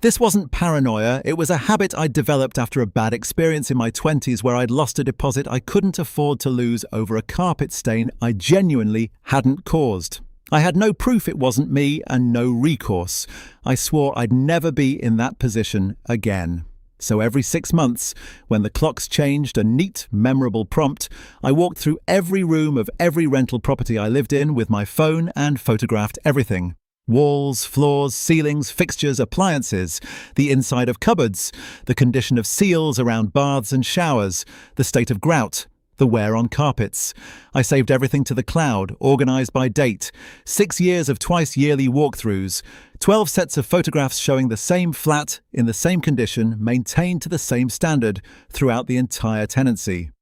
This wasn't paranoia, it was a habit I'd developed after a bad experience in my 20s where I'd lost a deposit I couldn't afford to lose over a carpet stain I genuinely hadn't caused. I had no proof it wasn't me and no recourse. I swore I'd never be in that position again. So every 6 months, when the clocks changed a neat, memorable prompt, I walked through every room of every rental property I lived in with my phone and photographed everything. Walls, floors, ceilings, fixtures, appliances, the inside of cupboards, the condition of seals around baths and showers, the state of grout, the wear on carpets. I saved everything to the cloud, organized by date, 6 years of twice-yearly walkthroughs, 12 sets of photographs showing the same flat, in the same condition, maintained to the same standard throughout the entire tenancy.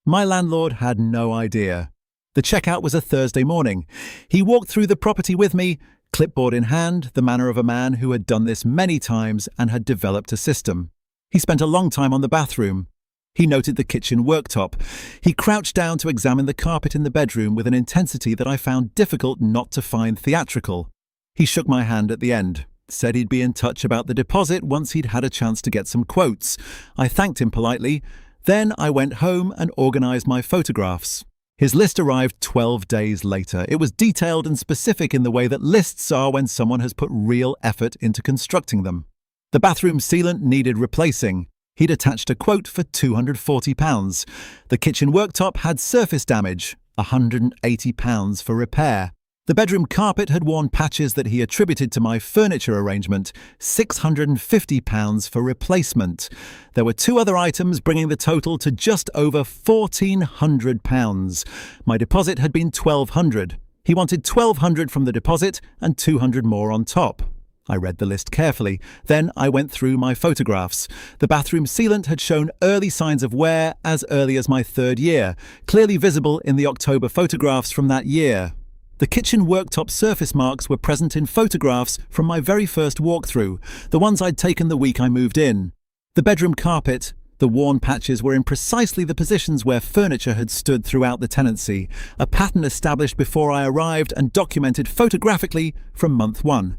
My landlord had no idea. The checkout was a Thursday morning. He walked through the property with me, clipboard in hand, the manner of a man who had done this many times and had developed a system. He spent a long time on the bathroom. He noted the kitchen worktop. He crouched down to examine the carpet in the bedroom with an intensity that I found difficult not to find theatrical. He shook my hand at the end, said he'd be in touch about the deposit once he'd had a chance to get some quotes. I thanked him politely. Then I went home and organized my photographs. His list arrived 12 days later. It was detailed and specific in the way that lists are when someone has put real effort into constructing them. The bathroom sealant needed replacing. He'd attached a quote for £240. The kitchen worktop had surface damage, £180 for repair. The bedroom carpet had worn patches that he attributed to my furniture arrangement, £650 for replacement. There were 2 other items bringing the total to just over £1,400. My deposit had been £1,200. He wanted £1,200 from the deposit and £200 more on top. I read the list carefully. Then I went through my photographs. The bathroom sealant had shown early signs of wear as early as my 3rd year, clearly visible in the October photographs from that year. The kitchen worktop surface marks were present in photographs from my very first walkthrough, the ones I'd taken the week I moved in. The bedroom carpet, the worn patches were in precisely the positions where furniture had stood throughout the tenancy, a pattern established before I arrived and documented photographically from month 1.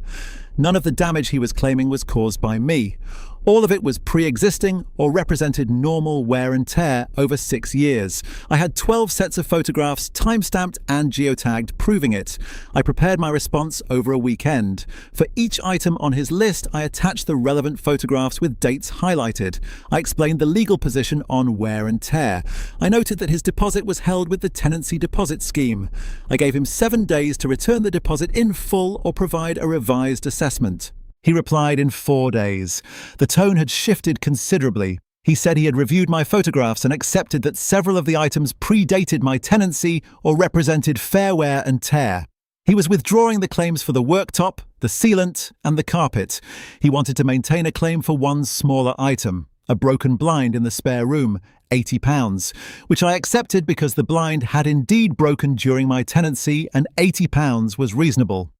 None of the damage he was claiming was caused by me. All of it was pre-existing or represented normal wear and tear over 6 years. I had 12 sets of photographs, time-stamped and geotagged, proving it. I prepared my response over a weekend. For each item on his list, I attached the relevant photographs with dates highlighted. I explained the legal position on wear and tear. I noted that his deposit was held with the tenancy deposit scheme. I gave him 7 days to return the deposit in full or provide a revised assessment. He replied in 4 days. The tone had shifted considerably. He said he had reviewed my photographs and accepted that several of the items predated my tenancy or represented fair wear and tear. He was withdrawing the claims for the worktop, the sealant, and the carpet. He wanted to maintain a claim for one smaller item, a broken blind in the spare room, £80, which I accepted because the blind had indeed broken during my tenancy and £80 was reasonable.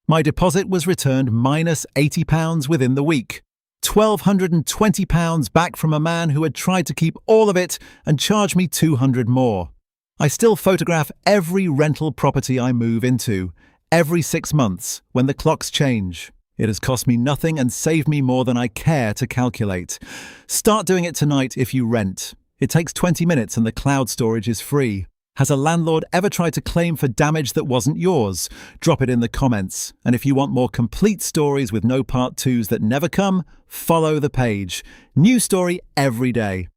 My deposit was returned minus £80 within the week. £1,220 back from a man who had tried to keep all of it and charged me £200 more. I still photograph every rental property I move into, every 6 months, when the clocks change. It has cost me nothing and saved me more than I care to calculate. Start doing it tonight if you rent. It takes 20 minutes and the cloud storage is free. Has a landlord ever tried to claim for damage that wasn't yours? Drop it in the comments. And if you want more complete stories with no part 2s that never come, follow the page. New story every day.